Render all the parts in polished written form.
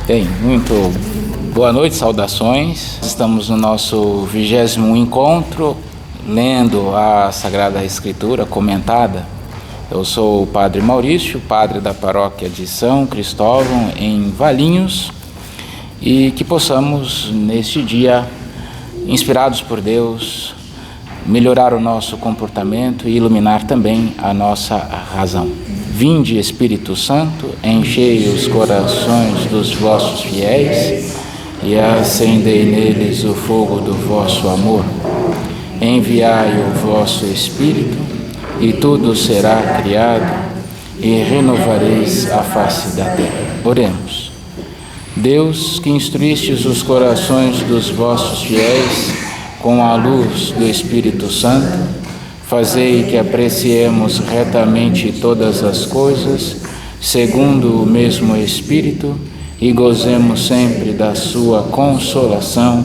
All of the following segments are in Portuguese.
Bem, muito boa noite, saudações. Estamos no nosso 20º encontro, lendo a Sagrada Escritura comentada. Eu sou o Padre Maurício, padre da paróquia de São Cristóvão, em Valinhos, e que possamos, neste dia, inspirados por Deus, melhorar o nosso comportamento e iluminar também a nossa razão. Vinde, Espírito Santo, enchei os corações dos vossos fiéis e acendei neles o fogo do vosso amor. Enviai o vosso Espírito e tudo será criado e renovareis a face da terra. Oremos. Deus, que instruístes os corações dos vossos fiéis com a luz do Espírito Santo, fazei que apreciemos retamente todas as coisas, segundo o mesmo Espírito, e gozemos sempre da sua consolação,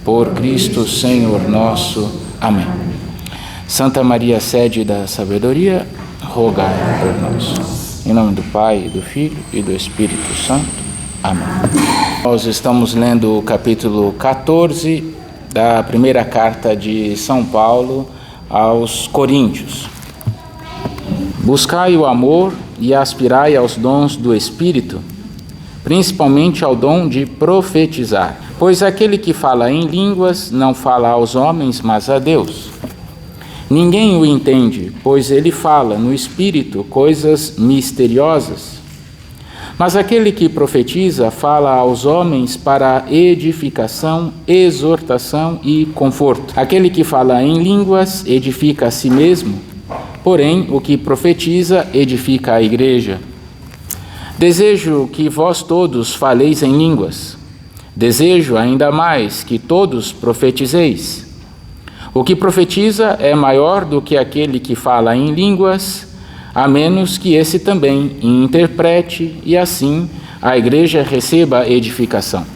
por Cristo Senhor nosso. Amém. Santa Maria, sede da sabedoria, rogai por nós. Em nome do Pai, do Filho e do Espírito Santo. Amém. Nós estamos lendo o capítulo 14 da primeira carta de São Paulo aos Coríntios. Buscai o amor e aspirai aos dons do Espírito, principalmente ao dom de profetizar. Pois aquele que fala em línguas não fala aos homens, mas a Deus. Ninguém o entende, pois ele fala no Espírito coisas misteriosas. Mas aquele que profetiza fala aos homens para edificação, exortação e conforto. Aquele que fala em línguas edifica a si mesmo, porém o que profetiza edifica a igreja. Desejo que vós todos faleis em línguas. Desejo ainda mais que todos profetizeis. O que profetiza é maior do que aquele que fala em línguas, a menos que esse também interprete, e assim a igreja receba edificação.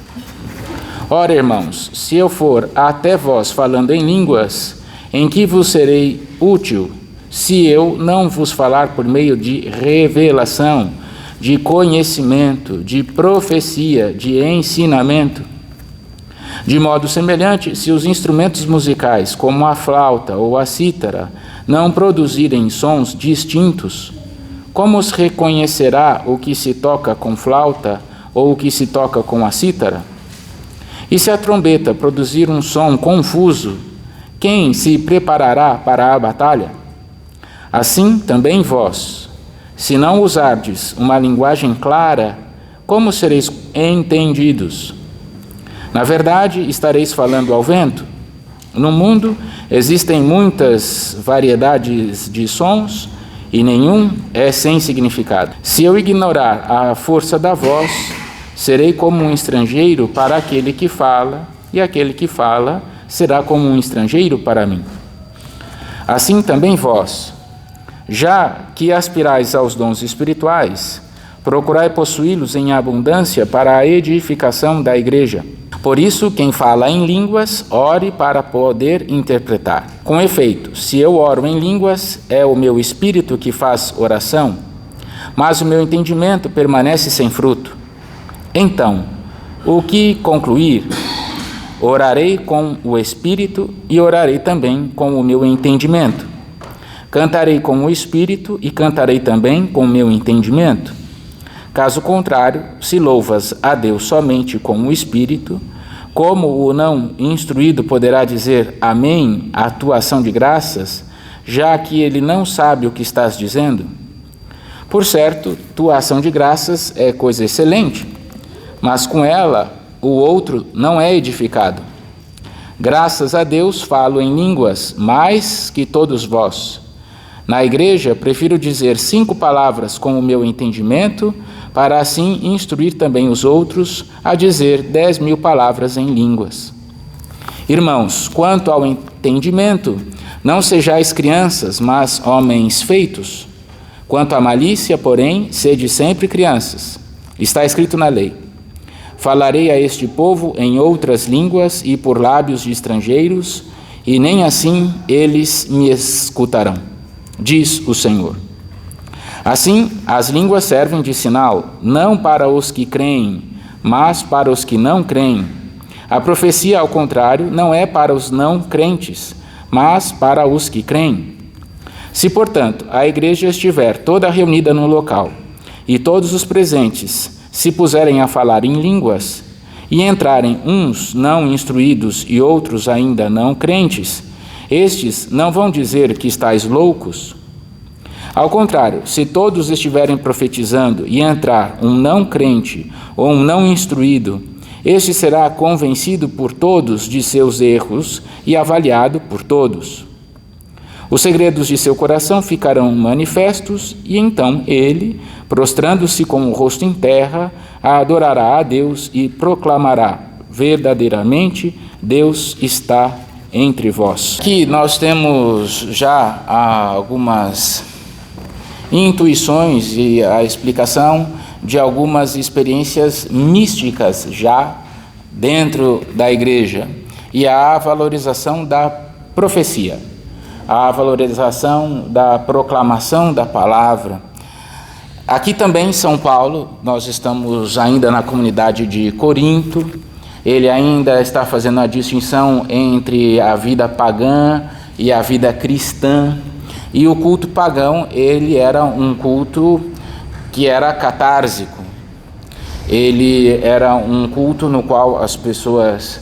Ora, irmãos, se eu for até vós falando em línguas, em que vos serei útil, se eu não vos falar por meio de revelação, de conhecimento, de profecia, de ensinamento? De modo semelhante, se os instrumentos musicais, como a flauta ou a cítara, não produzirem sons distintos, como se reconhecerá o que se toca com flauta ou o que se toca com a cítara? E se a trombeta produzir um som confuso, quem se preparará para a batalha? Assim também vós, se não usardes uma linguagem clara, como sereis entendidos? Na verdade, estareis falando ao vento. No mundo existem muitas variedades de sons e nenhum é sem significado. Se eu ignorar a força da voz, serei como um estrangeiro para aquele que fala, e aquele que fala será como um estrangeiro para mim. Assim também vós, já que aspirais aos dons espirituais, procurai possuí-los em abundância para a edificação da igreja. Por isso, quem fala em línguas, ore para poder interpretar. Com efeito, se eu oro em línguas, é o meu espírito que faz oração, mas o meu entendimento permanece sem fruto. Então, o que concluir? Orarei com o espírito e orarei também com o meu entendimento. Cantarei com o espírito e cantarei também com o meu entendimento. Caso contrário, se louvas a Deus somente com o Espírito, como o não instruído poderá dizer amém à tua ação de graças, já que ele não sabe o que estás dizendo? Por certo, tua ação de graças é coisa excelente, mas com ela o outro não é edificado. Graças a Deus falo em línguas mais que todos vós. Na igreja, prefiro dizer 5 palavras com o meu entendimento, para assim instruir também os outros a dizer 10.000 palavras em línguas. Irmãos, quanto ao entendimento, não sejais crianças, mas homens feitos. Quanto à malícia, porém, sede sempre crianças. Está escrito na lei: falarei a este povo em outras línguas e por lábios de estrangeiros, e nem assim eles me escutarão, diz o Senhor. Assim, as línguas servem de sinal, não para os que creem, mas para os que não creem. A profecia, ao contrário, não é para os não crentes, mas para os que creem. Se, portanto, a igreja estiver toda reunida no local, e todos os presentes se puserem a falar em línguas, e entrarem uns não instruídos e outros ainda não crentes, estes não vão dizer que estáis loucos? Ao contrário, se todos estiverem profetizando e entrar um não crente ou um não instruído, este será convencido por todos de seus erros e avaliado por todos. Os segredos de seu coração ficarão manifestos e então ele, prostrando-se com o rosto em terra, adorará a Deus e proclamará: verdadeiramente Deus está entre vós. Aqui nós temos já algumas intuições e a explicação de algumas experiências místicas já dentro da igreja e a valorização da profecia, a valorização da proclamação da palavra. Aqui também em São Paulo, nós estamos ainda na comunidade de Corinto, ele ainda está fazendo a distinção entre a vida pagã e a vida cristã, e o culto pagão, ele era um culto que era catársico, ele era um culto no qual as pessoas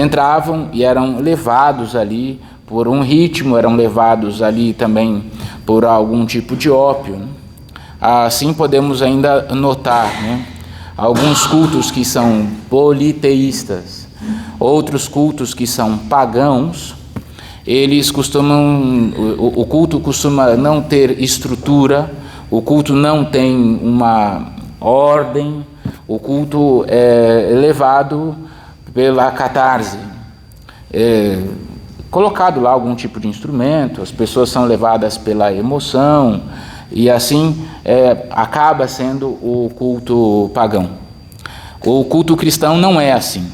entravam e eram levados ali por um ritmo, eram levados ali também por algum tipo de ópio. Assim podemos ainda notar, alguns cultos que são politeístas, outros cultos que são pagãos. Eles costumam, o culto costuma não ter estrutura, o culto não tem uma ordem, o culto é levado pela catarse. Colocado lá algum tipo de instrumento, as pessoas são levadas pela emoção, e assim acaba sendo o culto pagão. O culto cristão não é assim.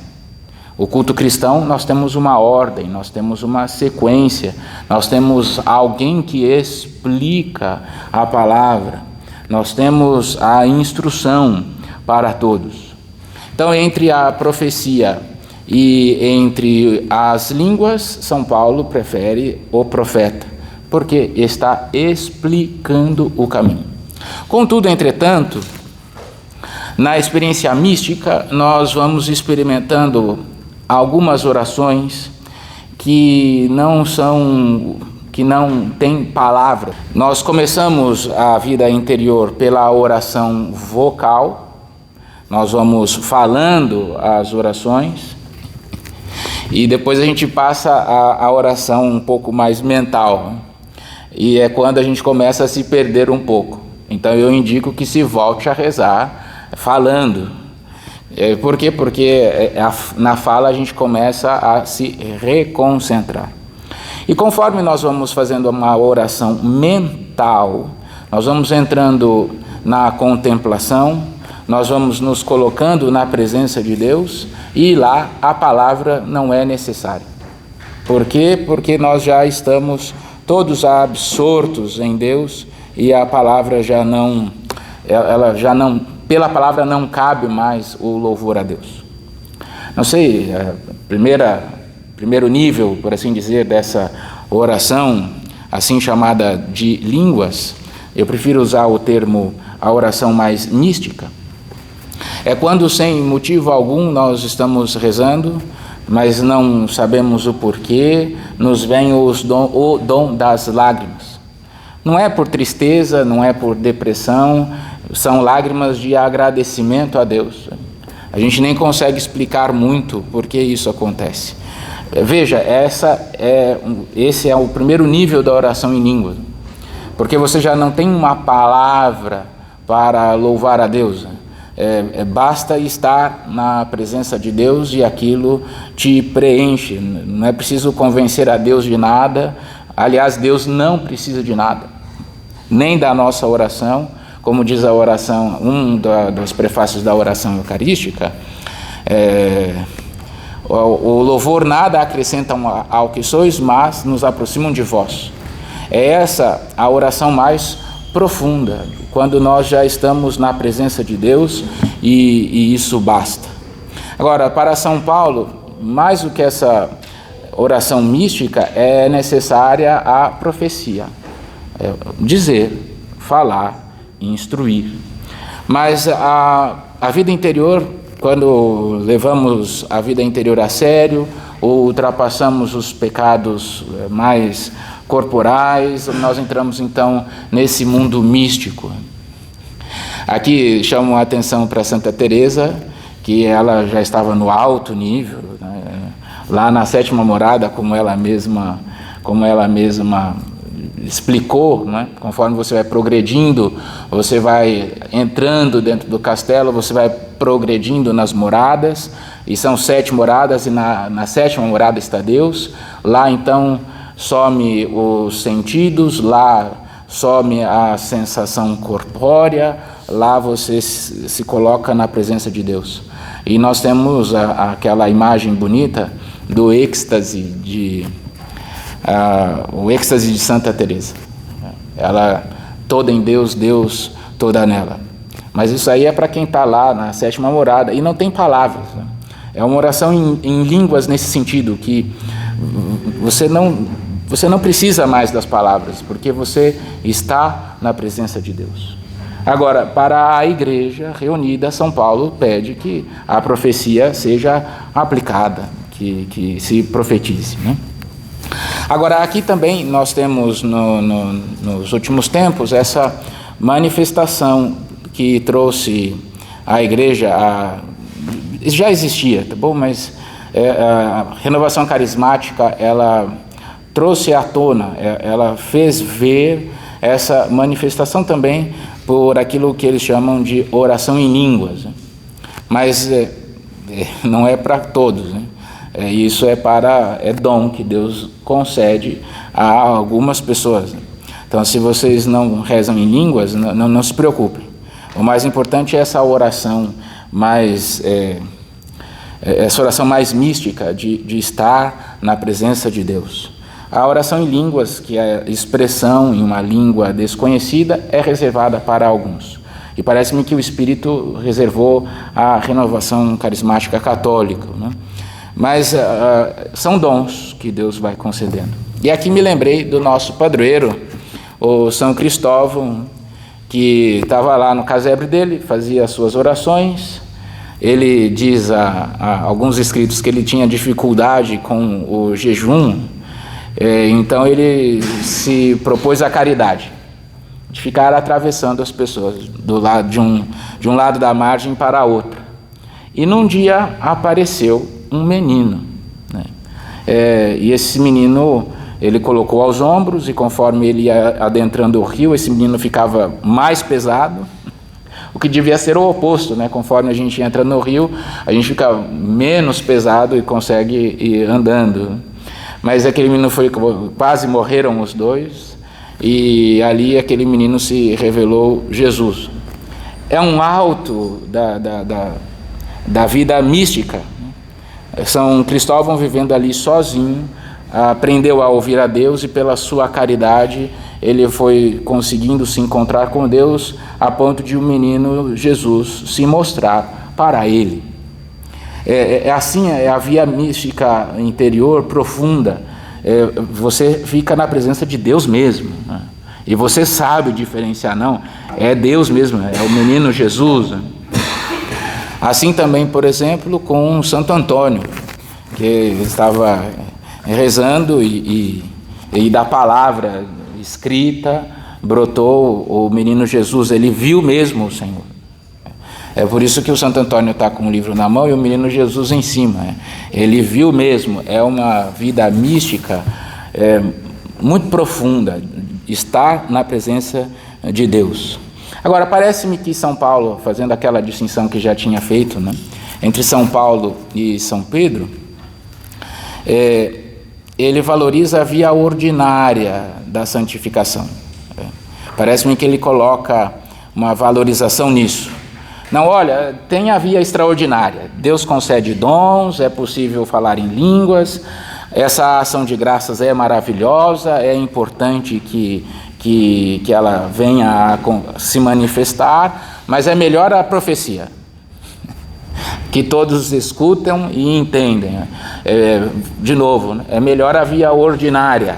O culto cristão, nós temos uma ordem, nós temos uma sequência, nós temos alguém que explica a palavra, nós temos a instrução para todos. Então, entre a profecia e entre as línguas, São Paulo prefere o profeta, porque está explicando o caminho. Contudo, entretanto, na experiência mística, nós vamos experimentando algumas orações que não têm palavra. Nós começamos a vida interior pela oração vocal, nós vamos falando as orações, e depois a gente passa a oração um pouco mais mental, e é quando a gente começa a se perder um pouco. Então eu indico que se volte a rezar falando. Por quê? Porque na fala a gente começa a se reconcentrar. E conforme nós vamos fazendo uma oração mental, nós vamos entrando na contemplação, nós vamos nos colocando na presença de Deus, e lá a palavra não é necessária. Por quê? Porque nós já estamos todos absortos em Deus, e a palavra pela palavra não cabe mais o louvor a Deus. Não sei, primeiro nível, por assim dizer, dessa oração, assim chamada de línguas, eu prefiro usar o termo a oração mais mística. É quando sem motivo algum nós estamos rezando, mas não sabemos o porquê, nos vem o dom das lágrimas. Não é por tristeza, não é por depressão, são lágrimas de agradecimento a Deus. A gente nem consegue explicar muito por que isso acontece. Veja, esse é o primeiro nível da oração em língua, porque você já não tem uma palavra para louvar a Deus. Basta estar na presença de Deus e aquilo te preenche. Não é preciso convencer a Deus de nada. Aliás, Deus não precisa de nada, nem da nossa oração. Como diz a oração, dos prefácios da oração eucarística, o louvor nada acrescentam ao que sois, mas nos aproximam de vós. É essa a oração mais profunda, quando nós já estamos na presença de Deus e isso basta. Agora, para São Paulo, mais do que essa oração mística, é necessária a profecia. Dizer, falar, instruir. Mas a vida interior, quando levamos a vida interior a sério, ou ultrapassamos os pecados mais corporais, nós entramos então nesse mundo místico. Aqui chamo a atenção para Santa Teresa, que ela já estava no alto nível, né? Lá na sétima morada, como ela mesma explicou, né? Conforme você vai progredindo, você vai entrando dentro do castelo, você vai progredindo nas moradas, e são 7 moradas, e na sétima morada está Deus. Lá então some os sentidos, lá some a sensação corpórea, lá você se coloca na presença de Deus. E nós temos aquela imagem bonita do êxtase o êxtase de Santa Teresa. Ela toda em Deus, Deus toda nela. Mas isso aí é para quem está lá na sétima morada e não tem palavras, né? É uma oração em línguas nesse sentido, que você não precisa mais das palavras, porque você está na presença de Deus. Agora, para a igreja reunida, São Paulo pede que a profecia seja aplicada, que se profetize, né? Agora, aqui também nós temos nos últimos tempos essa manifestação que trouxe à igreja, já existia, tá bom? Mas a renovação carismática, ela trouxe à tona, ela fez ver essa manifestação também por aquilo que eles chamam de oração em línguas, né? Mas não é para todos, né? Isso é dom que Deus concede a algumas pessoas. Então, se vocês não rezam em línguas, não se preocupem. O mais importante é essa oração essa oração mais mística de estar na presença de Deus. A oração em línguas, que é a expressão em uma língua desconhecida, é reservada para alguns. E parece-me que o Espírito reservou a renovação carismática católica, né? Mas são dons que Deus vai concedendo. E aqui me lembrei do nosso padroeiro, o São Cristóvão, que estava lá no casebre dele, fazia as suas orações. Ele diz a alguns escritos que ele tinha dificuldade com o jejum, então ele se propôs a caridade, de ficar atravessando as pessoas de um lado da margem para outro. E num dia apareceu um menino, né? E esse menino ele colocou aos ombros, e conforme ele ia adentrando o rio, esse menino ficava mais pesado, o que devia ser o oposto, né? Conforme a gente entra no rio, a gente fica menos pesado e consegue ir andando. Mas aquele menino quase morreram os dois, e ali aquele menino se revelou Jesus. É um alto da vida mística. São Cristóvão, vivendo ali sozinho, aprendeu a ouvir a Deus, e pela sua caridade ele foi conseguindo se encontrar com Deus, a ponto de o menino Jesus se mostrar para ele. Assim, é a via mística interior profunda. Você fica na presença de Deus mesmo, né? E você sabe diferenciar, não, é Deus mesmo, é o menino Jesus, né? Assim também, por exemplo, com Santo Antônio, que estava rezando e da palavra escrita brotou o menino Jesus. Ele viu mesmo o Senhor. É por isso que o Santo Antônio está com o livro na mão e o menino Jesus em cima. Ele viu mesmo. É uma vida mística muito profunda, estar na presença de Deus. Agora, parece-me que São Paulo, fazendo aquela distinção que já tinha feito, né, entre São Paulo e São Pedro, ele valoriza a via ordinária da santificação. Parece-me que ele coloca uma valorização nisso. Não, olha, tem a via extraordinária. Deus concede dons, é possível falar em línguas, essa ação de graças é maravilhosa, é importante que ela venha a se manifestar, mas é melhor a profecia. que todos escutam e entendem. De novo, é melhor a via ordinária.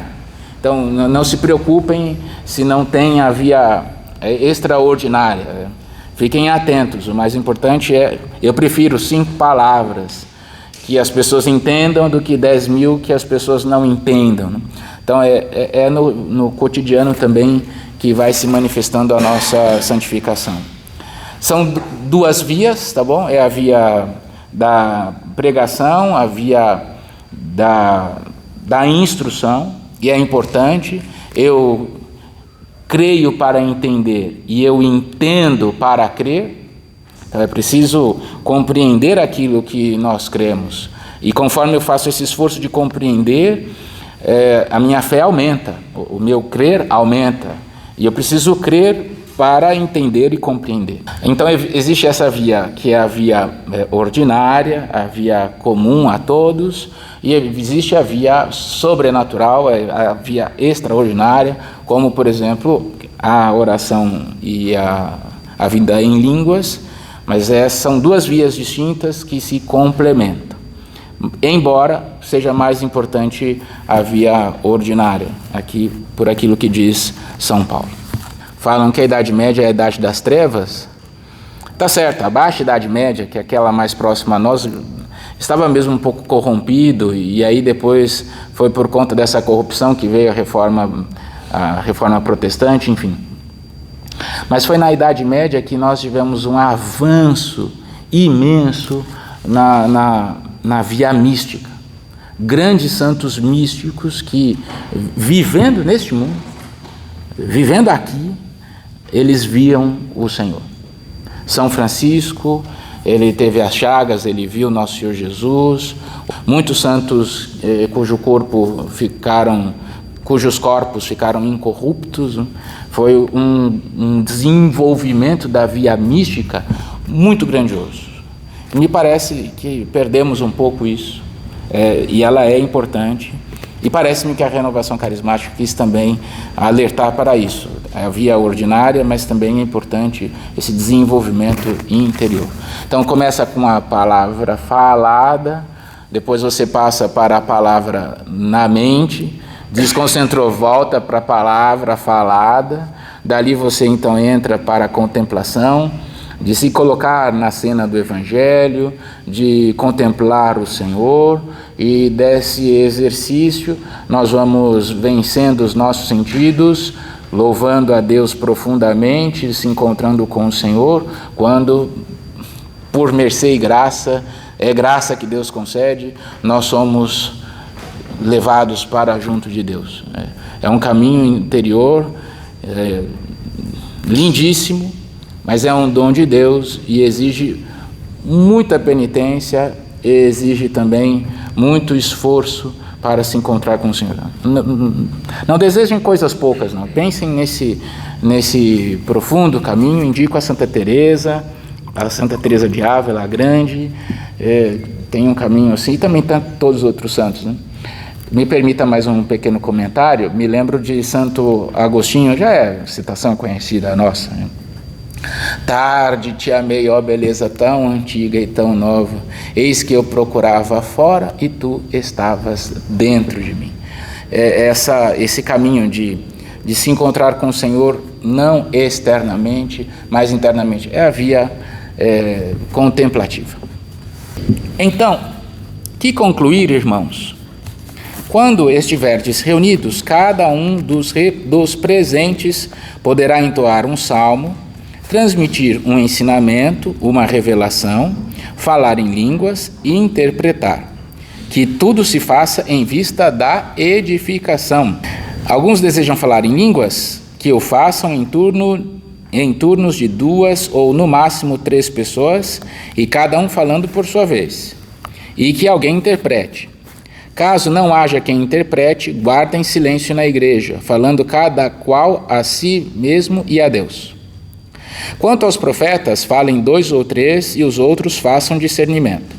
Então, não se preocupem se não tem a via extraordinária. Fiquem atentos, o mais importante eu prefiro 5 palavras que as pessoas entendam do que 10.000 que as pessoas não entendam. Então, no cotidiano também que vai se manifestando a nossa santificação. São 2 vias, tá bom? É a via da pregação, a via da instrução, e é importante. Eu creio para entender e eu entendo para crer. Então é preciso compreender aquilo que nós cremos. E conforme eu faço esse esforço de compreender, a minha fé aumenta, o meu crer aumenta. E eu preciso crer para entender e compreender. Então existe essa via, que é a via ordinária, a via comum a todos, e existe a via sobrenatural, a via extraordinária, como, por exemplo, a oração e a vida em línguas, mas são 2 vias distintas que se complementam, embora seja mais importante a via ordinária, aqui por aquilo que diz São Paulo. Falam que a Idade Média é a Idade das Trevas. Tá certo, a Baixa Idade Média, que é aquela mais próxima a nós, estava mesmo um pouco corrompido, e aí depois foi por conta dessa corrupção que veio a reforma protestante, enfim. Mas foi na Idade Média que nós tivemos um avanço imenso na via mística. Grandes santos místicos que, vivendo neste mundo, vivendo aqui, eles viam o Senhor. São Francisco, ele teve as chagas, ele viu Nosso Senhor Jesus. Muitos santos cujos corpos ficaram incorruptos. Foi um desenvolvimento da via mística muito grandioso. Me parece que perdemos um pouco isso, e ela é importante. E parece-me que a renovação carismática quis também alertar para isso. A via ordinária, mas também é importante esse desenvolvimento interior. Então começa com a palavra falada, depois você passa para a palavra na mente, desconcentrou, volta para a palavra falada, dali você então entra para a contemplação, de se colocar na cena do Evangelho, de contemplar o Senhor, e desse exercício nós vamos vencendo os nossos sentidos, louvando a Deus profundamente, se encontrando com o Senhor, quando, por mercê e graça, é graça que Deus concede, nós somos levados para junto de Deus. É um caminho interior lindíssimo, mas é um dom de Deus e exige muita penitência, exige também muito esforço para se encontrar com o Senhor. Não desejem coisas poucas, não. Pensem nesse profundo caminho. Indico a Santa Teresa de Ávila, a grande, tem um caminho assim, e também todos os outros santos, né? Me permita mais um pequeno comentário. Me lembro de Santo Agostinho, já é citação conhecida nossa, né? Tarde te amei, ó beleza tão antiga e tão nova, eis que eu procurava fora e tu estavas dentro de mim. Esse caminho de se encontrar com o Senhor, não externamente, mas internamente, é a via contemplativa. Então, que concluir, irmãos? Quando estiverdes reunidos, cada um dos presentes poderá entoar um salmo, transmitir um ensinamento, uma revelação, falar em línguas e interpretar. Que tudo se faça em vista da edificação. Alguns desejam falar em línguas? Que o façam em turnos de 2 ou no máximo 3 pessoas, e cada um falando por sua vez. E que alguém interprete. Caso não haja quem interprete, guardem silêncio na igreja, falando cada qual a si mesmo e a Deus. Quanto aos profetas, falem 2 ou 3 e os outros façam discernimento.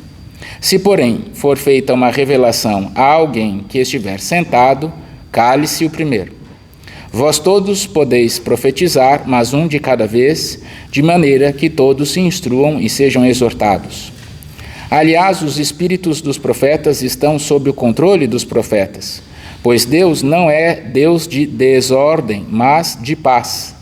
Se, porém, for feita uma revelação a alguém que estiver sentado, cale-se o primeiro. Vós todos podeis profetizar, mas um de cada vez, de maneira que todos se instruam e sejam exortados. Aliás, os espíritos dos profetas estão sob o controle dos profetas, pois Deus não é Deus de desordem, mas de paz.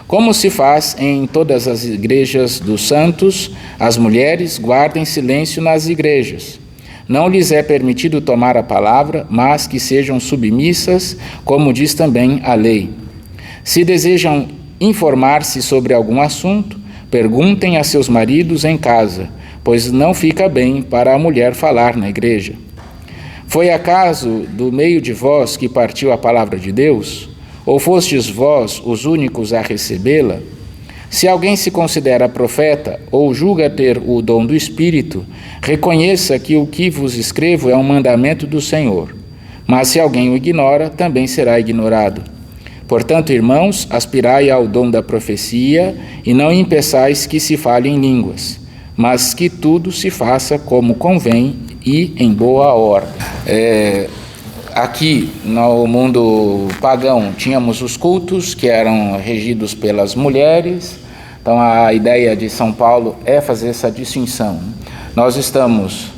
Como se faz em todas as igrejas dos santos, as mulheres guardem silêncio nas igrejas. Não lhes é permitido tomar a palavra, mas que sejam submissas, como diz também a lei. Se desejam informar-se sobre algum assunto, perguntem a seus maridos em casa, pois não fica bem para a mulher falar na igreja. Foi acaso do meio de vós que partiu a palavra de Deus? Ou fostes vós os únicos a recebê-la? Se alguém se considera profeta ou julga ter o dom do Espírito, reconheça que o que vos escrevo é um mandamento do Senhor. Mas se alguém o ignora, também será ignorado. Portanto, irmãos, aspirai ao dom da profecia e não impeçais que se fale em línguas, mas que tudo se faça como convém e em boa ordem. Aqui no mundo pagão tínhamos os cultos que eram regidos pelas mulheres, então a ideia de São Paulo é fazer essa distinção. Nós estamos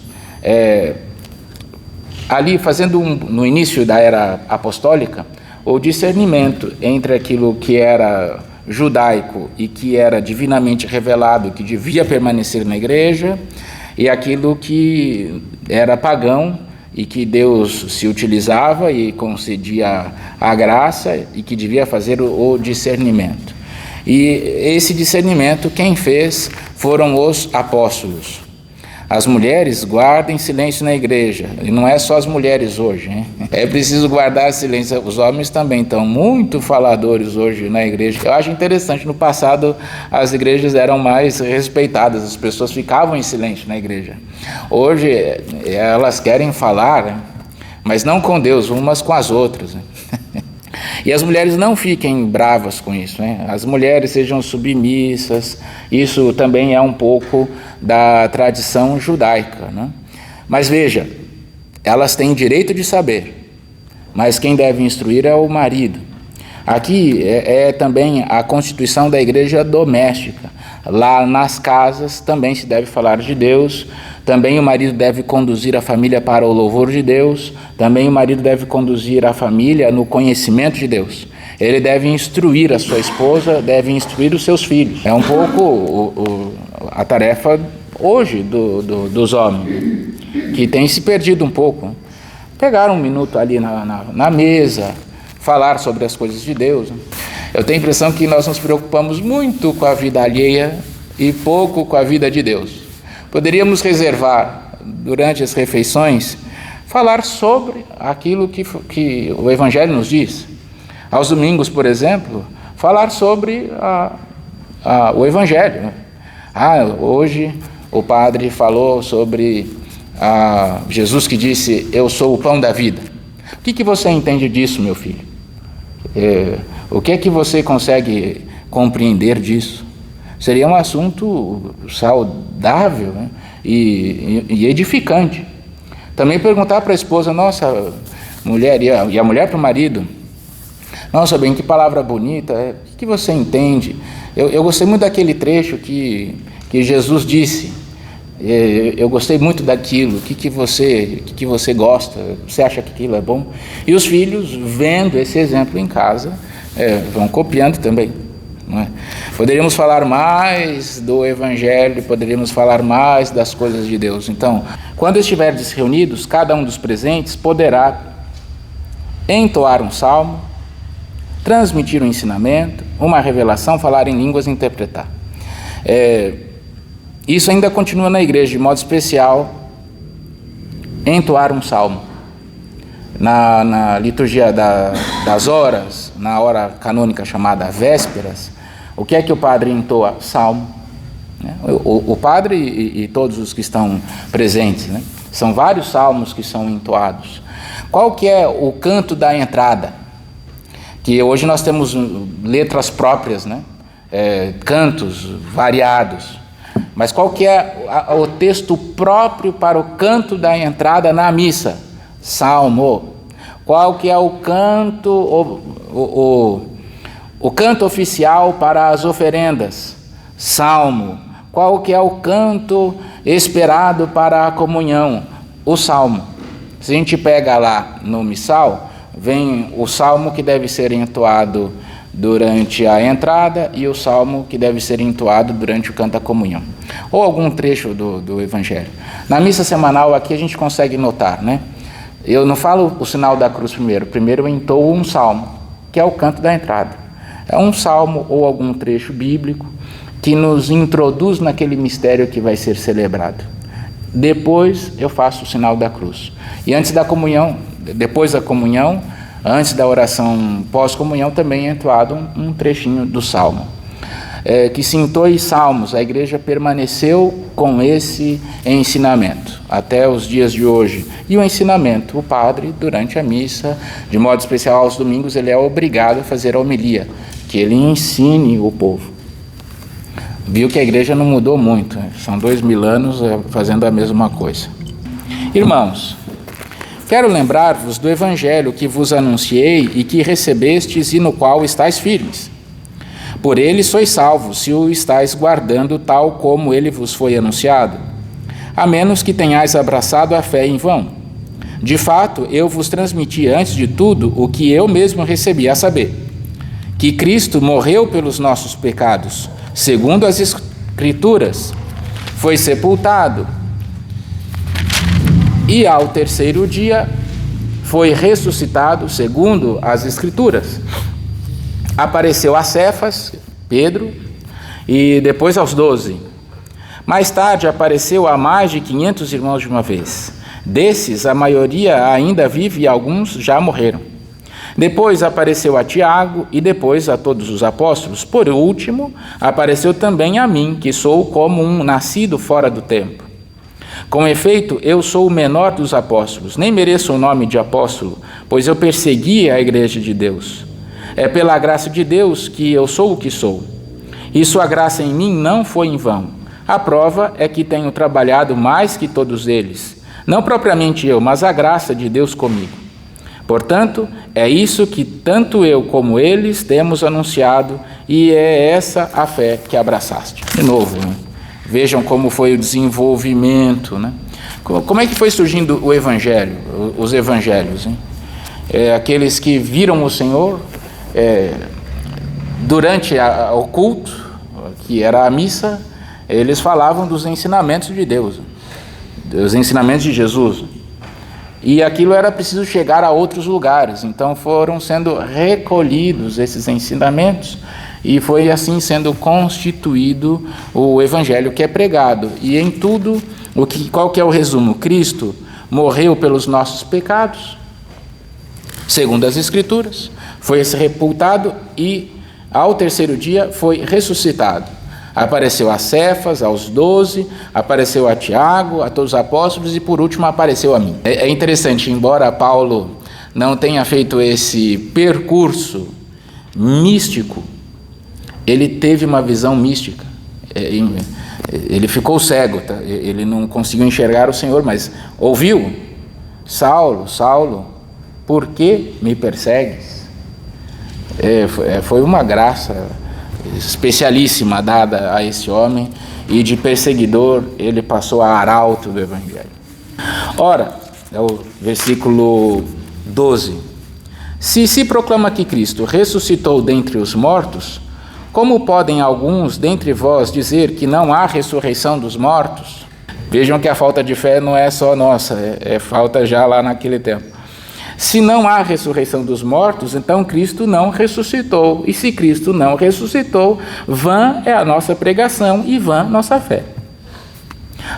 ali fazendo no início da era apostólica o discernimento entre aquilo que era judaico e que era divinamente revelado, que devia permanecer na igreja, e aquilo que era pagão e que Deus se utilizava e concedia a graça e que devia fazer o discernimento. E esse discernimento quem fez foram os apóstolos. As mulheres guardem silêncio na igreja, e não é só as mulheres hoje, hein? É preciso guardar silêncio. Os homens também estão muito faladores hoje na igreja. Eu acho interessante, no passado as igrejas eram mais respeitadas, as pessoas ficavam em silêncio na igreja. Hoje elas querem falar, mas não com Deus, umas com as outras. E as mulheres não fiquem bravas com isso, né? As mulheres sejam submissas, isso também é um pouco da tradição judaica, né? Mas veja, elas têm direito de saber, mas quem deve instruir é o marido. Aqui é também a constituição da igreja doméstica. Lá nas casas também se deve falar de Deus, também o marido deve conduzir a família para o louvor de Deus, também o marido deve conduzir a família no conhecimento de Deus. Ele deve instruir a sua esposa, deve instruir os seus filhos. É um pouco a tarefa hoje dos homens, que tem se perdido um pouco. Pegar um minuto ali na mesa, falar sobre as coisas de Deus. Eu tenho a impressão que nós nos preocupamos muito com a vida alheia e pouco com a vida de Deus. Poderíamos reservar, durante as refeições, falar sobre aquilo que o Evangelho nos diz. Aos domingos, por exemplo, falar sobre o Evangelho. Hoje o padre falou sobre Jesus que disse, eu sou o pão da vida. O que você entende disso, meu filho? O que é que você consegue compreender disso? Seria um assunto saudável, né? e edificante. Também perguntar para a esposa, nossa, mulher, e a mulher para o marido, nossa, bem, que palavra bonita, o que você entende? Eu gostei muito daquele trecho que Jesus disse, eu gostei muito daquilo, o que você gosta, você acha que aquilo é bom? E os filhos, vendo esse exemplo em casa, vão copiando também. Não é? Poderíamos falar mais do Evangelho, poderíamos falar mais das coisas de Deus. Então, quando estiverdes reunidos, cada um dos presentes poderá entoar um salmo, transmitir um ensinamento, uma revelação, falar em línguas e interpretar. Isso ainda continua na igreja, de modo especial, entoar um salmo. Na liturgia das horas, na hora canônica chamada vésperas, o que é que o padre entoa? Salmo. Né? O padre e todos os que estão presentes, né? São vários salmos que são entoados. Qual que é o canto da entrada? Que hoje nós temos letras próprias, né? Cantos variados. Mas qual que é o texto próprio para o canto da entrada na missa? Salmo. Qual que é o canto, o canto oficial para as oferendas? Salmo. Qual que é o canto esperado para a comunhão? O salmo. Se a gente pega lá no missal, vem o salmo que deve ser entoado durante a entrada e o salmo que deve ser entoado durante o canto da comunhão. Ou algum trecho do Evangelho. Na missa semanal aqui a gente consegue notar, né? Eu não falo o sinal da cruz primeiro eu entoo um salmo, que é o canto da entrada. É um salmo ou algum trecho bíblico que nos introduz naquele mistério que vai ser celebrado. Depois eu faço o sinal da cruz. E antes da comunhão, depois da comunhão, antes da oração pós-comunhão, também é entoado um trechinho do salmo. Que se entoe salmos, a igreja permaneceu com esse ensinamento até os dias de hoje. E o ensinamento, o padre, durante a missa, de modo especial aos domingos, ele é obrigado a fazer a homilia, que ele ensine o povo. Viu que a igreja não mudou muito, são 2000 anos fazendo a mesma coisa. Irmãos, quero lembrar-vos do evangelho que vos anunciei e que recebestes e no qual estáis firmes. Por ele sois salvos, se o estáis guardando tal como ele vos foi anunciado, a menos que tenhais abraçado a fé em vão. De fato, eu vos transmiti antes de tudo o que eu mesmo recebi, a saber, que Cristo morreu pelos nossos pecados, segundo as Escrituras, foi sepultado e ao terceiro dia foi ressuscitado, segundo as Escrituras. Apareceu a Cefas, Pedro, e depois aos 12. Mais tarde apareceu a mais de 500 irmãos de uma vez. Desses, a maioria ainda vive e alguns já morreram. Depois apareceu a Tiago e depois a todos os apóstolos. Por último, apareceu também a mim, que sou como um nascido fora do tempo. Com efeito, eu sou o menor dos apóstolos, nem mereço o nome de apóstolo, pois eu persegui a igreja de Deus. É pela graça de Deus que eu sou o que sou. E sua graça em mim não foi em vão. A prova é que tenho trabalhado mais que todos eles. Não propriamente eu, mas a graça de Deus comigo. Portanto, é isso que tanto eu como eles temos anunciado, e é essa a fé que abraçaste. De novo, né? Vejam como foi o desenvolvimento, né? Como é que foi surgindo o Evangelho, os Evangelhos, hein? Aqueles que viram o Senhor durante o culto, que era a missa, eles falavam dos ensinamentos de Deus, dos ensinamentos de Jesus. E aquilo era preciso chegar a outros lugares, então foram sendo recolhidos esses ensinamentos e foi assim sendo constituído o evangelho que é pregado. E em tudo, qual que é o resumo? Cristo morreu pelos nossos pecados, segundo as Escrituras, foi sepultado e ao terceiro dia foi ressuscitado. Apareceu a Cefas, aos 12, apareceu a Tiago, a todos os apóstolos e por último apareceu a mim. É interessante, embora Paulo não tenha feito esse percurso místico, ele teve uma visão mística. Ele ficou cego, tá? Ele não conseguiu enxergar o Senhor, mas ouviu: Saulo, Saulo, por que me persegues? Foi uma graça especialíssima dada a esse homem, e de perseguidor ele passou a arauto do Evangelho. Ora, é o versículo 12: se proclama que Cristo ressuscitou dentre os mortos, como podem alguns dentre vós dizer que não há ressurreição dos mortos? Vejam que a falta de fé não é só nossa, é falta já lá naquele tempo. Se não há ressurreição dos mortos, então Cristo não ressuscitou. E se Cristo não ressuscitou, vã é a nossa pregação e vã nossa fé.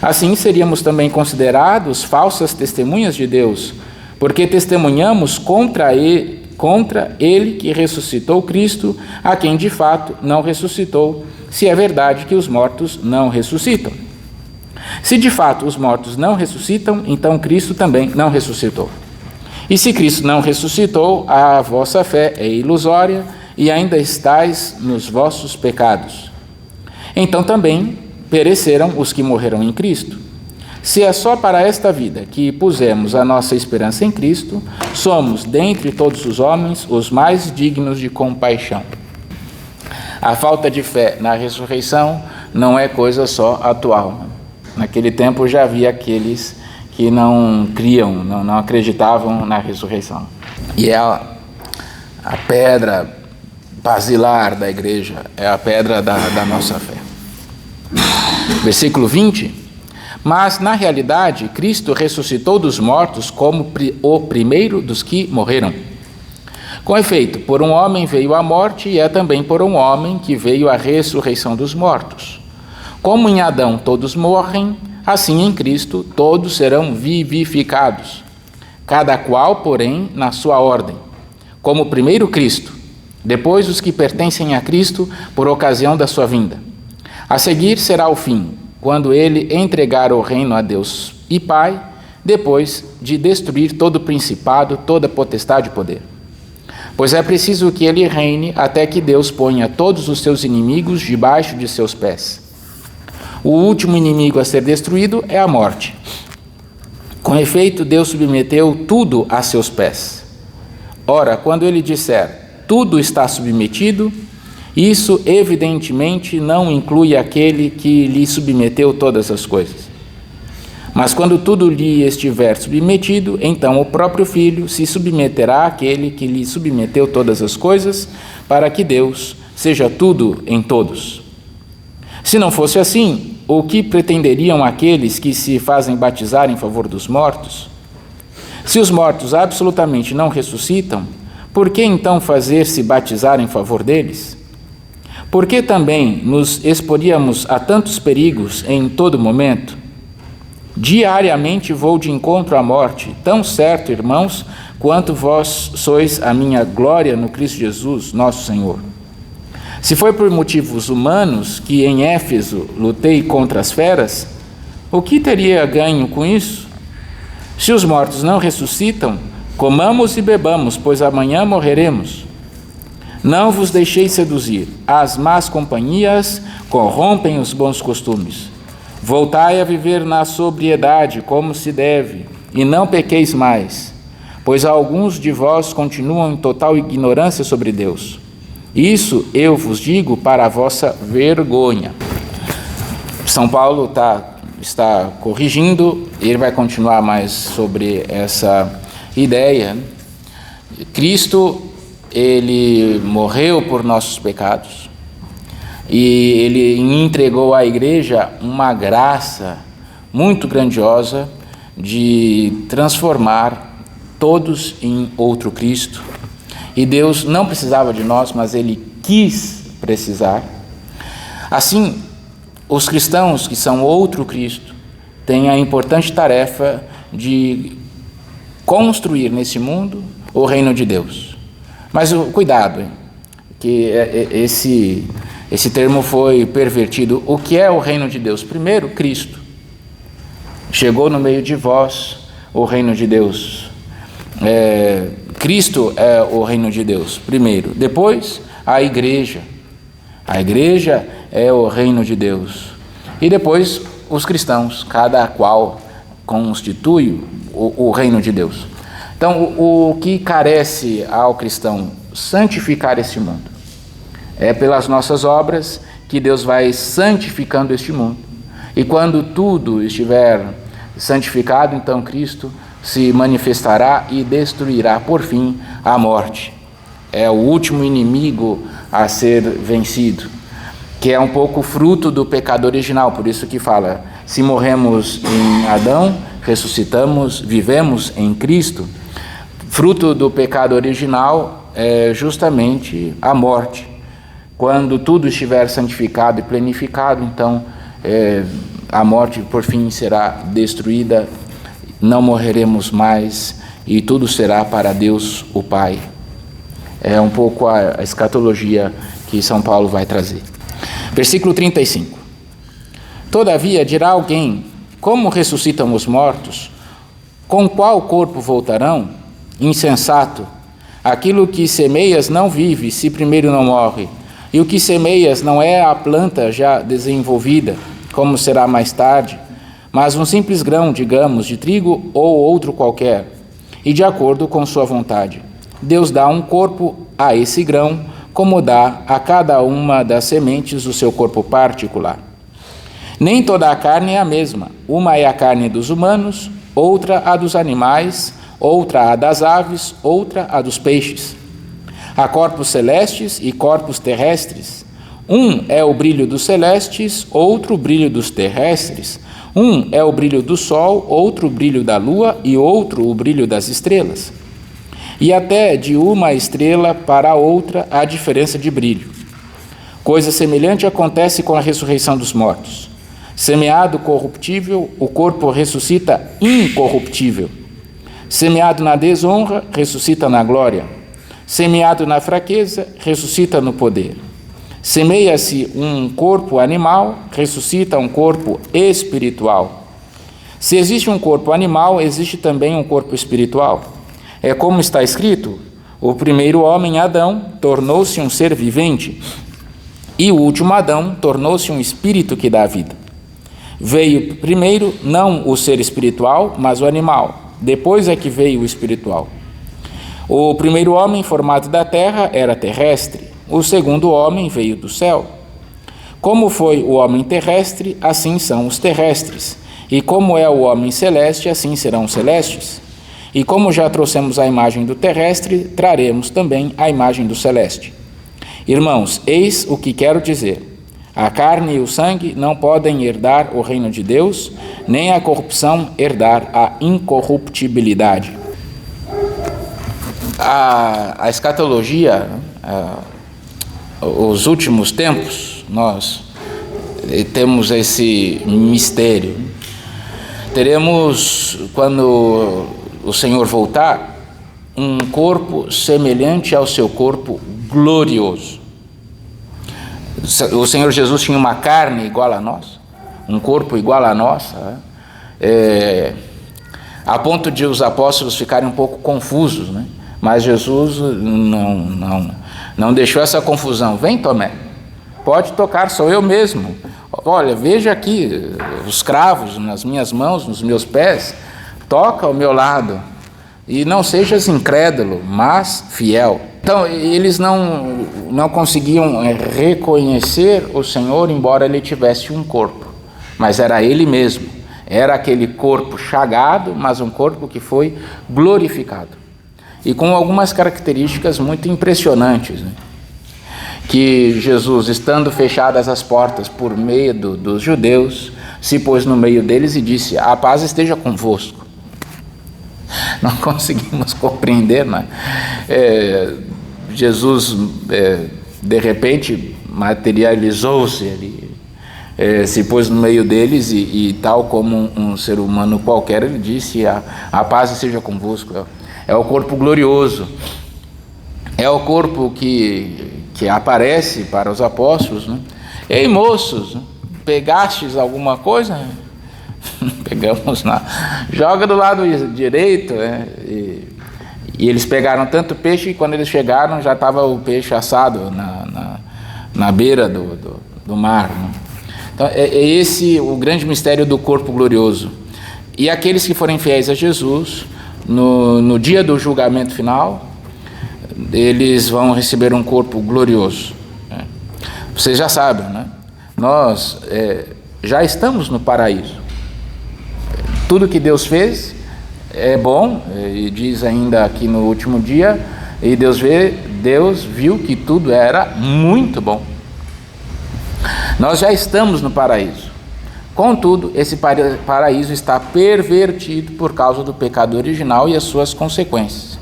Assim seríamos também considerados falsas testemunhas de Deus, porque testemunhamos contra ele que ressuscitou Cristo, a quem de fato não ressuscitou, se é verdade que os mortos não ressuscitam. Se de fato os mortos não ressuscitam, então Cristo também não ressuscitou. E se Cristo não ressuscitou, a vossa fé é ilusória e ainda estáis nos vossos pecados. Então também pereceram os que morreram em Cristo. Se é só para esta vida que pusemos a nossa esperança em Cristo, somos, dentre todos os homens, os mais dignos de compaixão. A falta de fé na ressurreição não é coisa só atual. Naquele tempo já havia aqueles que não criam, não acreditavam na ressurreição. E é a pedra basilar da igreja, é a pedra da nossa fé. Versículo 20. Mas, na realidade, Cristo ressuscitou dos mortos como o primeiro dos que morreram. Com efeito, por um homem veio a morte, e é também por um homem que veio a ressurreição dos mortos. Como em Adão todos morrem, assim em Cristo todos serão vivificados, cada qual, porém, na sua ordem. Como primeiro Cristo, depois os que pertencem a Cristo por ocasião da sua vinda. A seguir será o fim, quando ele entregar o reino a Deus e Pai, depois de destruir todo principado, toda potestade e poder. Pois é preciso que ele reine até que Deus ponha todos os seus inimigos debaixo de seus pés. O último inimigo a ser destruído é a morte. Com efeito, Deus submeteu tudo a seus pés. Ora, quando ele disser, tudo está submetido, isso evidentemente não inclui aquele que lhe submeteu todas as coisas. Mas quando tudo lhe estiver submetido, então o próprio Filho se submeterá àquele que lhe submeteu todas as coisas, para que Deus seja tudo em todos. Se não fosse assim, o que pretenderiam aqueles que se fazem batizar em favor dos mortos? Se os mortos absolutamente não ressuscitam, por que então fazer-se batizar em favor deles? Por que também nos exporíamos a tantos perigos em todo momento? Diariamente vou de encontro à morte, tão certo, irmãos, quanto vós sois a minha glória no Cristo Jesus, nosso Senhor. Se foi por motivos humanos que em Éfeso lutei contra as feras, o que teria ganho com isso? Se os mortos não ressuscitam, comamos e bebamos, pois amanhã morreremos. Não vos deixeis seduzir, as más companhias corrompem os bons costumes. Voltai a viver na sobriedade, como se deve, e não pequeis mais, pois alguns de vós continuam em total ignorância sobre Deus. Isso eu vos digo para a vossa vergonha. São Paulo está corrigindo, ele vai continuar mais sobre essa ideia. Cristo, ele morreu por nossos pecados e ele entregou à igreja uma graça muito grandiosa de transformar todos em outro Cristo. E Deus não precisava de nós, mas Ele quis precisar. Assim, os cristãos que são outro Cristo têm a importante tarefa de construir nesse mundo o reino de Deus. Mas cuidado, que esse termo foi pervertido. O que é o reino de Deus? Primeiro, Cristo. Chegou no meio de vós o reino de Deus. Cristo é o reino de Deus, primeiro. Depois, a igreja. A igreja é o reino de Deus. E depois, os cristãos, cada qual constitui o reino de Deus. Então, o que carece ao cristão santificar este mundo? É pelas nossas obras que Deus vai santificando este mundo. E quando tudo estiver santificado, então Cristo se manifestará e destruirá, por fim, a morte. É o último inimigo a ser vencido, que é um pouco fruto do pecado original. Por isso que fala, se morremos em Adão, ressuscitamos, vivemos em Cristo. Fruto do pecado original é justamente a morte. Quando tudo estiver santificado e plenificado, então a morte, por fim, será destruída. Não morreremos mais e tudo será para Deus o Pai. É um pouco a escatologia que São Paulo vai trazer. Versículo 35. Todavia dirá alguém, como ressuscitam os mortos? Com qual corpo voltarão? Insensato. Aquilo que semeias não vive, se primeiro não morre. E o que semeias não é a planta já desenvolvida, como será mais tarde, mas um simples grão, digamos, de trigo ou outro qualquer, e de acordo com sua vontade. Deus dá um corpo a esse grão, como dá a cada uma das sementes o seu corpo particular. Nem toda a carne é a mesma. Uma é a carne dos humanos, outra a dos animais, outra a das aves, outra a dos peixes. Há corpos celestes e corpos terrestres. Um é o brilho dos celestes, outro o brilho dos terrestres. Um é o brilho do sol, outro o brilho da lua e outro o brilho das estrelas. E até de uma estrela para a outra há diferença de brilho. Coisa semelhante acontece com a ressurreição dos mortos. Semeado corruptível, o corpo ressuscita incorruptível. Semeado na desonra, ressuscita na glória. Semeado na fraqueza, ressuscita no poder. Semeia-se um corpo animal, ressuscita um corpo espiritual. Se existe um corpo animal, existe também um corpo espiritual. É como está escrito: o primeiro homem, Adão, tornou-se um ser vivente, e o último Adão tornou-se um espírito que dá vida. Veio primeiro não o ser espiritual, mas o animal. Depois é que veio o espiritual. O primeiro homem, formado da terra, era terrestre. O segundo homem veio do céu. Como foi o homem terrestre, assim são os terrestres. E como é o homem celeste, assim serão os celestes. E como já trouxemos a imagem do terrestre, traremos também a imagem do celeste. Irmãos, eis o que quero dizer. A carne e o sangue não podem herdar o reino de Deus, nem a corrupção herdar a incorruptibilidade. A escatologia, os últimos tempos, nós temos esse mistério. Teremos, quando o Senhor voltar, um corpo semelhante ao seu corpo glorioso. O Senhor Jesus tinha uma carne igual a nós, um corpo igual a nossa, a ponto de os apóstolos ficarem um pouco confusos, né? Mas Jesus não deixou essa confusão. Vem, Tomé, pode tocar, sou eu mesmo. Olha, veja aqui os cravos nas minhas mãos, nos meus pés, toca ao meu lado. E não sejas incrédulo, mas fiel. Então, eles não conseguiam reconhecer o Senhor, embora ele tivesse um corpo. Mas era ele mesmo. Era aquele corpo chagado, mas um corpo que foi glorificado. E com algumas características muito impressionantes, né? Que Jesus, estando fechadas as portas por medo dos judeus, se pôs no meio deles e disse: a paz esteja convosco. Não conseguimos compreender, né? Jesus, de repente, materializou-se ali, se pôs no meio deles e tal como um ser humano qualquer, ele disse: a paz esteja convosco. É o corpo glorioso, é o corpo que aparece para os apóstolos, né? Ei, moços, pegastes alguma coisa? Pegamos joga do lado direito, né? E eles pegaram tanto peixe que quando eles chegaram já estava o peixe assado na beira do mar, né? Então é esse o grande mistério do corpo glorioso. E aqueles que forem fiéis a Jesus, no dia do julgamento final, eles vão receber um corpo glorioso, né? Vocês já sabem, né? Nós já estamos no paraíso. Tudo que Deus fez é bom, e diz ainda aqui no último dia, e Deus viu que tudo era muito bom. Nós já estamos no paraíso. Contudo, esse paraíso está pervertido por causa do pecado original e as suas consequências.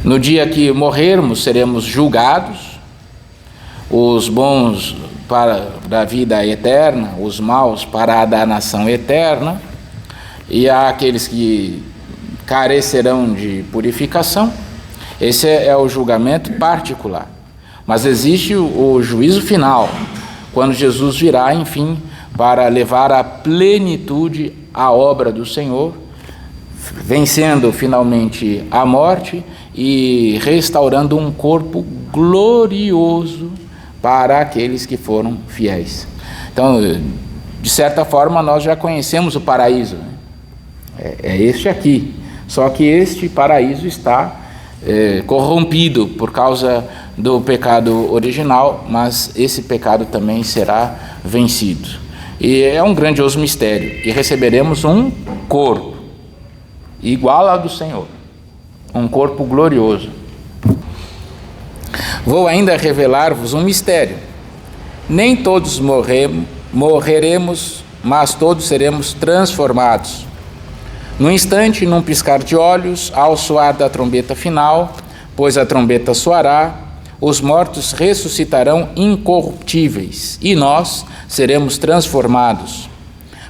No dia que morrermos, seremos julgados, os bons para a vida eterna, os maus para a danação eterna, e há aqueles que carecerão de purificação. Esse é o julgamento particular. Mas existe o juízo final, quando Jesus virá, enfim, para levar à plenitude a obra do Senhor, vencendo finalmente a morte e restaurando um corpo glorioso para aqueles que foram fiéis. Então, de certa forma, nós já conhecemos o paraíso, né? É este aqui, só que este paraíso está corrompido por causa do pecado original, mas esse pecado também será vencido. E é um grandioso mistério. E receberemos um corpo igual ao do Senhor, um corpo glorioso. Vou ainda revelar-vos um mistério. Nem todos morreremos, mas todos seremos transformados. No instante, num piscar de olhos, ao soar da trombeta final, pois a trombeta soará, os mortos ressuscitarão incorruptíveis, e nós seremos transformados.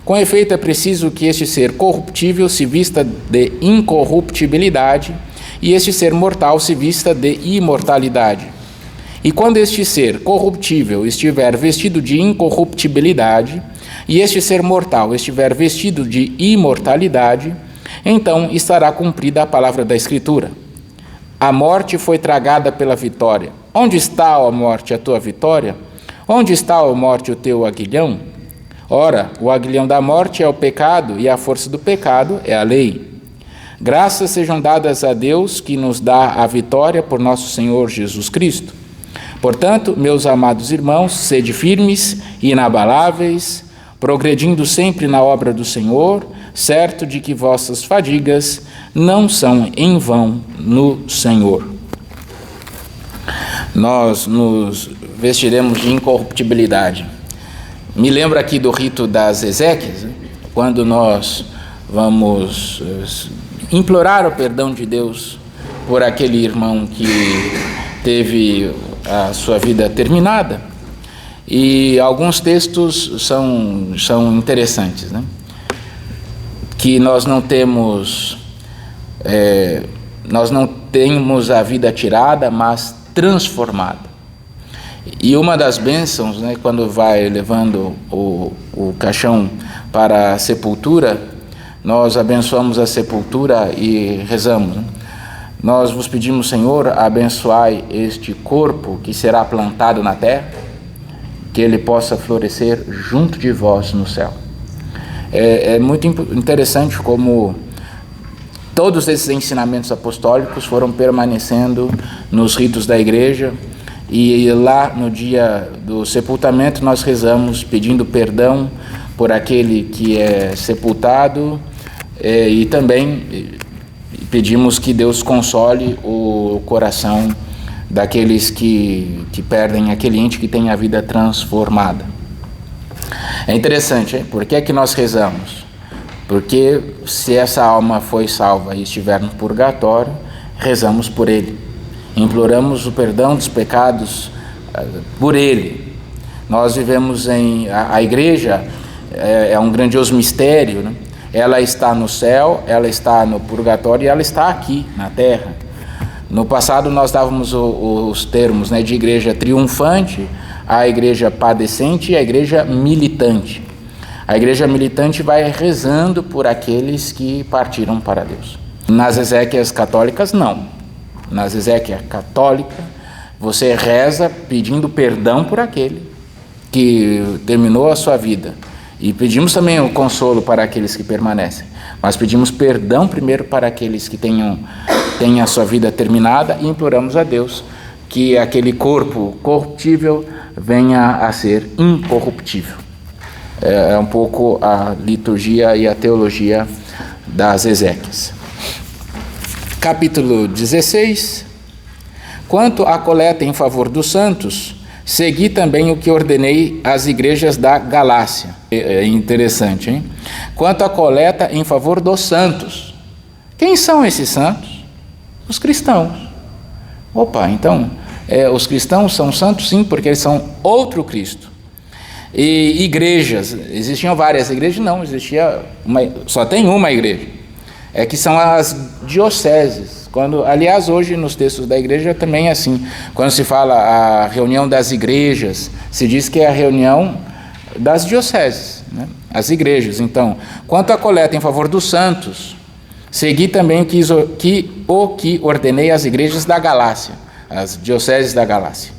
Com efeito, é preciso que este ser corruptível se vista de incorruptibilidade, e este ser mortal se vista de imortalidade. E quando este ser corruptível estiver vestido de incorruptibilidade, e este ser mortal estiver vestido de imortalidade, então estará cumprida a palavra da Escritura. A morte foi tragada pela vitória. Onde está, ó morte, a tua vitória? Onde está, ó morte, o teu aguilhão? Ora, o aguilhão da morte é o pecado, e a força do pecado é a lei. Graças sejam dadas a Deus, que nos dá a vitória por nosso Senhor Jesus Cristo. Portanto, meus amados irmãos, sede firmes e inabaláveis, progredindo sempre na obra do Senhor, certo de que vossas fadigas não são em vão no Senhor. Nós nos vestiremos de incorruptibilidade. Me lembro aqui do rito das exéquias, quando nós vamos implorar o perdão de Deus por aquele irmão que teve a sua vida terminada. E alguns textos são interessantes, né? Que nós não temos a vida tirada, mas transformada. E uma das bênçãos, né, quando vai levando o caixão para a sepultura, nós abençoamos a sepultura e rezamos, né? Nós vos pedimos, Senhor, abençoai este corpo que será plantado na terra, que ele possa florescer junto de vós no céu. É muito interessante como todos esses ensinamentos apostólicos foram permanecendo nos ritos da igreja, e lá no dia do sepultamento nós rezamos pedindo perdão por aquele que é sepultado, e também pedimos que Deus console o coração daqueles que perdem aquele ente que tem a vida transformada. É interessante, hein? Por que é que nós rezamos? Porque se essa alma foi salva e estiver no purgatório, rezamos por ele. Imploramos o perdão dos pecados por ele. Nós vivemos a igreja é um grandioso mistério, né? Ela está no céu, ela está no purgatório e ela está aqui na terra. No passado nós dávamos os termos, né, de igreja triunfante, a igreja padecente e a igreja militante. A igreja militante vai rezando por aqueles que partiram para Deus. Nas exéquias católicas, não. Nas exéquias católicas, você reza pedindo perdão por aquele que terminou a sua vida. E pedimos também o consolo para aqueles que permanecem. Mas pedimos perdão primeiro para aqueles que têm a sua vida terminada, e imploramos a Deus que aquele corpo corruptível venha a ser incorruptível. É um pouco a liturgia e a teologia das exéquias. Capítulo 16. Quanto à coleta em favor dos santos, segui também o que ordenei às igrejas da Galácia. É interessante, hein? Quanto à coleta em favor dos santos. Quem são esses santos? Os cristãos. Opa, então, os cristãos são santos, sim, porque eles são outro Cristo. E igrejas, existiam várias igrejas? Não, só tem uma igreja. Que são as dioceses. Aliás, hoje nos textos da igreja também é assim. Quando se fala a reunião das igrejas, se diz que é a reunião das dioceses, né? As igrejas. Então, quanto à coleta em favor dos santos, segui também o que ordenei às igrejas da Galácia, as dioceses da Galácia.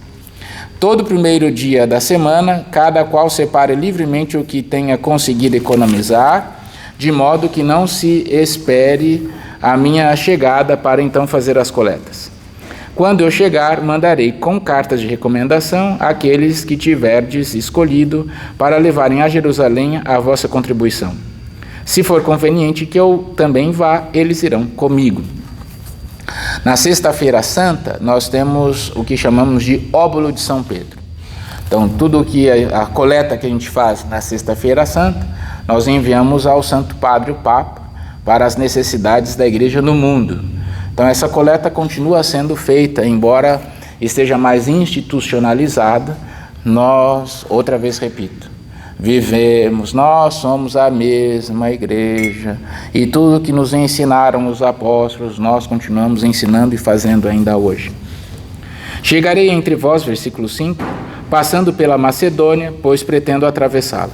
Todo primeiro dia da semana, cada qual separe livremente o que tenha conseguido economizar, de modo que não se espere a minha chegada para então fazer as coletas. Quando eu chegar, mandarei com cartas de recomendação aqueles que tiverdes escolhido para levarem a Jerusalém a vossa contribuição. Se for conveniente que eu também vá, eles irão comigo. Na Sexta-feira Santa, nós temos o que chamamos de óbolo de São Pedro. Então, tudo que a coleta que a gente faz na Sexta-feira Santa, nós enviamos ao Santo Padre, o Papa, para as necessidades da Igreja no mundo. Então, essa coleta continua sendo feita, embora esteja mais institucionalizada. Nós, outra vez repito, nós somos a mesma Igreja, e tudo que nos ensinaram os apóstolos, nós continuamos ensinando e fazendo ainda hoje. Chegarei entre vós, versículo 5, passando pela Macedônia, pois pretendo atravessá-la.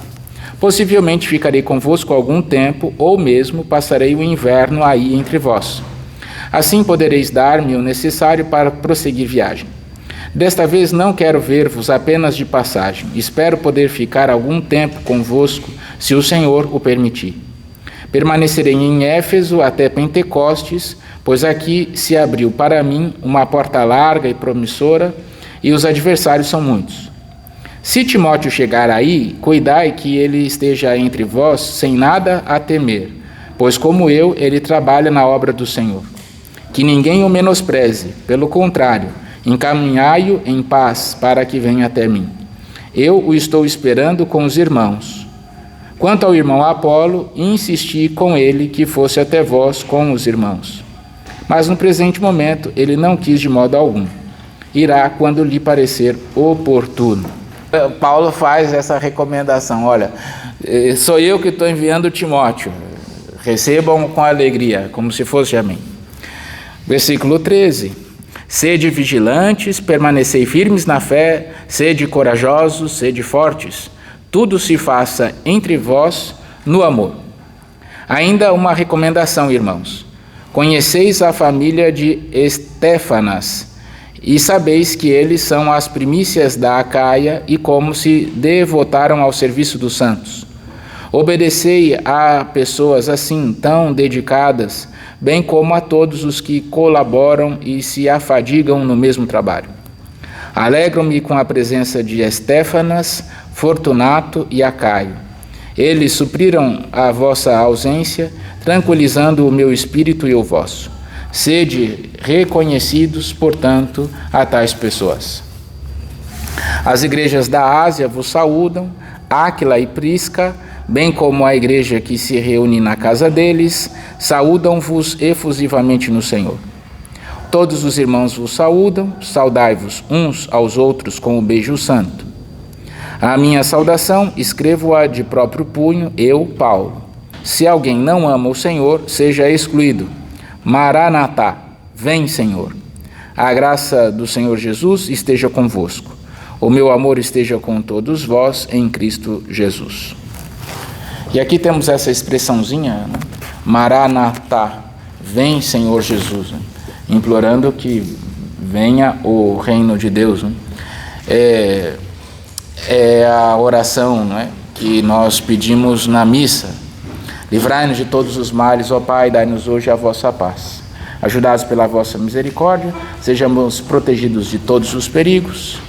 Possivelmente ficarei convosco algum tempo, ou mesmo passarei o inverno aí entre vós. Assim podereis dar-me o necessário para prosseguir viagem. Desta vez não quero ver-vos apenas de passagem. Espero poder ficar algum tempo convosco, se o Senhor o permitir. Permanecerei em Éfeso até Pentecostes, pois aqui se abriu para mim uma porta larga e promissora, e os adversários são muitos. Se Timóteo chegar aí, cuidai que ele esteja entre vós sem nada a temer, pois como eu, ele trabalha na obra do Senhor. Que ninguém o menospreze, pelo contrário, encaminhai-o em paz para que venha até mim. Eu o estou esperando com os irmãos. Quanto ao irmão Apolo, insisti com ele que fosse até vós com os irmãos. Mas no presente momento ele não quis de modo algum. Irá quando lhe parecer oportuno. Paulo faz essa recomendação: olha, sou eu que estou enviando Timóteo, recebam com alegria, como se fosse a mim. Versículo 13: sede vigilantes, permanecei firmes na fé, sede corajosos, sede fortes, tudo se faça entre vós no amor. Ainda uma recomendação, irmãos: conheceis a família de Estéfanas, e sabeis que eles são as primícias da Acaia e como se devotaram ao serviço dos santos. Obedecei a pessoas assim, tão dedicadas, bem como a todos os que colaboram e se afadigam no mesmo trabalho. Alegro-me com a presença de Estéfanas, Fortunato e Acaio. Eles supriram a vossa ausência, tranquilizando o meu espírito e o vosso. Sede reconhecidos, portanto, a tais pessoas. As igrejas da Ásia vos saúdam, Áquila e Prisca, bem como a igreja que se reúne na casa deles, saúdam-vos efusivamente no Senhor. Todos os irmãos vos saúdam, saudai-vos uns aos outros com o beijo santo. A minha saudação escrevo-a de próprio punho, eu, Paulo. Se alguém não ama o Senhor, seja excluído. Maranatá, vem, Senhor. A graça do Senhor Jesus esteja convosco. O meu amor esteja com todos vós em Cristo Jesus. E aqui temos essa expressãozinha, né? Maranatá, vem, Senhor Jesus, né? Implorando que venha o reino de Deus, né? É a oração, né, que nós pedimos na missa. Livrai-nos de todos os males, ó Pai, dai-nos hoje a vossa paz. Ajudados pela vossa misericórdia, sejamos protegidos de todos os perigos.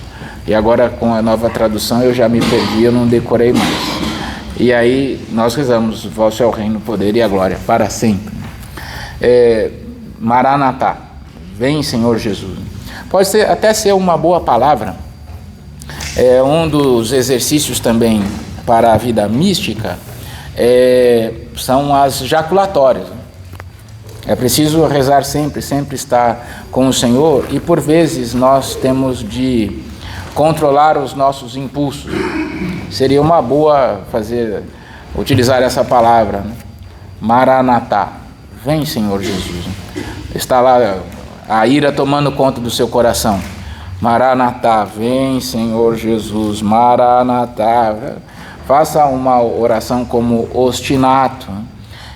E agora, com a nova tradução, eu já me perdi, eu não decorei mais. E aí, nós rezamos: vosso é o reino, o poder e a glória, para sempre. Maranatá, vem, Senhor Jesus. Pode até ser uma boa palavra. Um dos exercícios também para a vida mística são as jaculatórias. É preciso rezar sempre, sempre estar com o Senhor, e por vezes nós temos de controlar os nossos impulsos. Seria uma boa utilizar essa palavra, né? Maranatá, vem, Senhor Jesus. Está lá a ira tomando conta do seu coração. Maranatá, vem, Senhor Jesus. Maranatá. Faça uma oração como ostinato, né?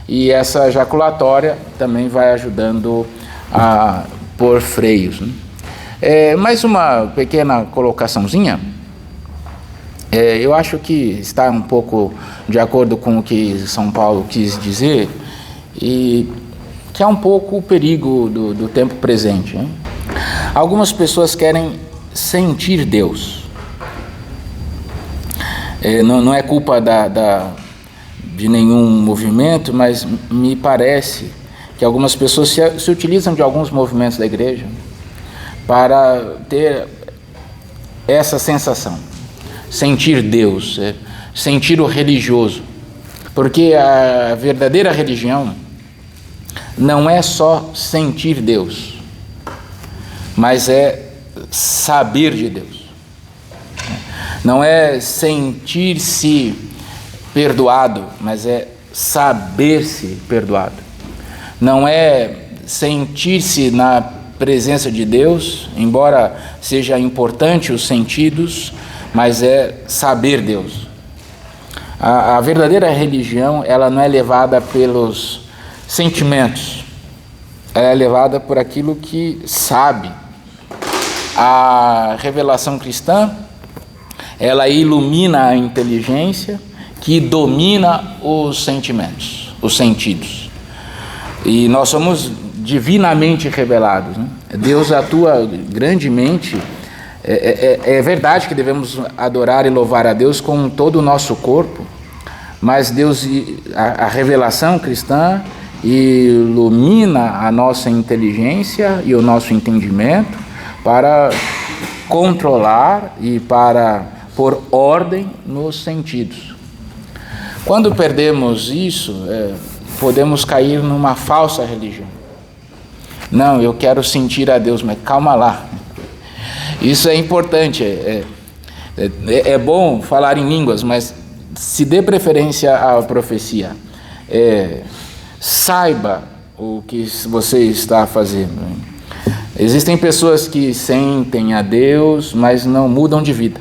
E essa jaculatória também vai ajudando a pôr freios, né? Mais uma pequena colocaçãozinha. Eu acho que está um pouco de acordo com o que São Paulo quis dizer, e que é um pouco o perigo do tempo presente, né? Algumas pessoas querem sentir Deus. Não é culpa de nenhum movimento, mas me parece que algumas pessoas se utilizam de alguns movimentos da igreja para ter essa sensação, sentir Deus, sentir o religioso, porque a verdadeira religião não é só sentir Deus, mas é saber de Deus. Não é sentir-se perdoado, mas é saber-se perdoado. Não é sentir-se na presença de Deus, embora seja importante os sentidos, mas é saber Deus. A verdadeira religião, ela não é levada pelos sentimentos, ela é levada por aquilo que sabe. A revelação cristã, ela ilumina a inteligência que domina os sentimentos, os sentidos. E nós somos divinamente revelados, né? Deus atua grandemente. É verdade que devemos adorar e louvar a Deus com todo o nosso corpo, mas a revelação cristã ilumina a nossa inteligência e o nosso entendimento para controlar e para pôr ordem nos sentidos. Quando perdemos isso, podemos cair numa falsa religião. Não, eu quero sentir a Deus, mas calma lá. Isso é importante, é bom falar em línguas, mas se dê preferência à profecia. Saiba o que você está fazendo. Existem pessoas que sentem a Deus, mas não mudam de vida.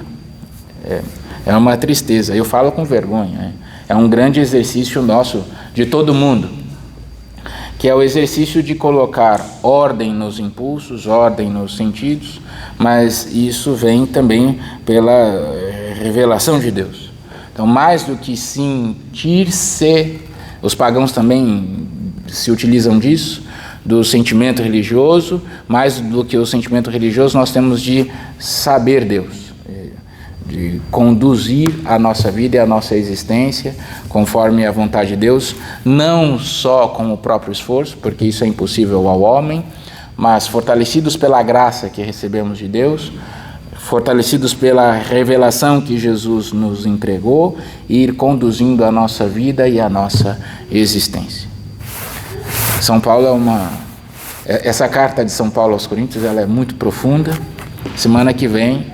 É uma tristeza, eu falo com vergonha. É um grande exercício nosso, de todo mundo, que é o exercício de colocar ordem nos impulsos, ordem nos sentidos, mas isso vem também pela revelação de Deus. Então, mais do que sentir-se, os pagãos também se utilizam disso, do sentimento religioso, mais do que o sentimento religioso, nós temos de saber Deus, de conduzir a nossa vida e a nossa existência conforme a vontade de Deus, não só com o próprio esforço, porque isso é impossível ao homem, mas fortalecidos pela graça que recebemos de Deus, fortalecidos pela revelação que Jesus nos entregou, e ir conduzindo a nossa vida e a nossa existência. São Paulo essa carta de São Paulo aos Coríntios, ela é muito profunda. Semana que vem,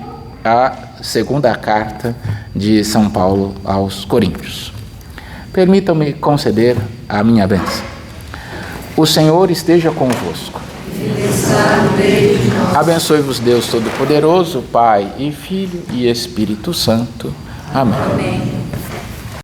a segunda carta de São Paulo aos Coríntios. Permitam-me conceder a minha bênção. O Senhor esteja convosco. Abençoe-vos Deus Todo-Poderoso, Pai e Filho e Espírito Santo. Amém.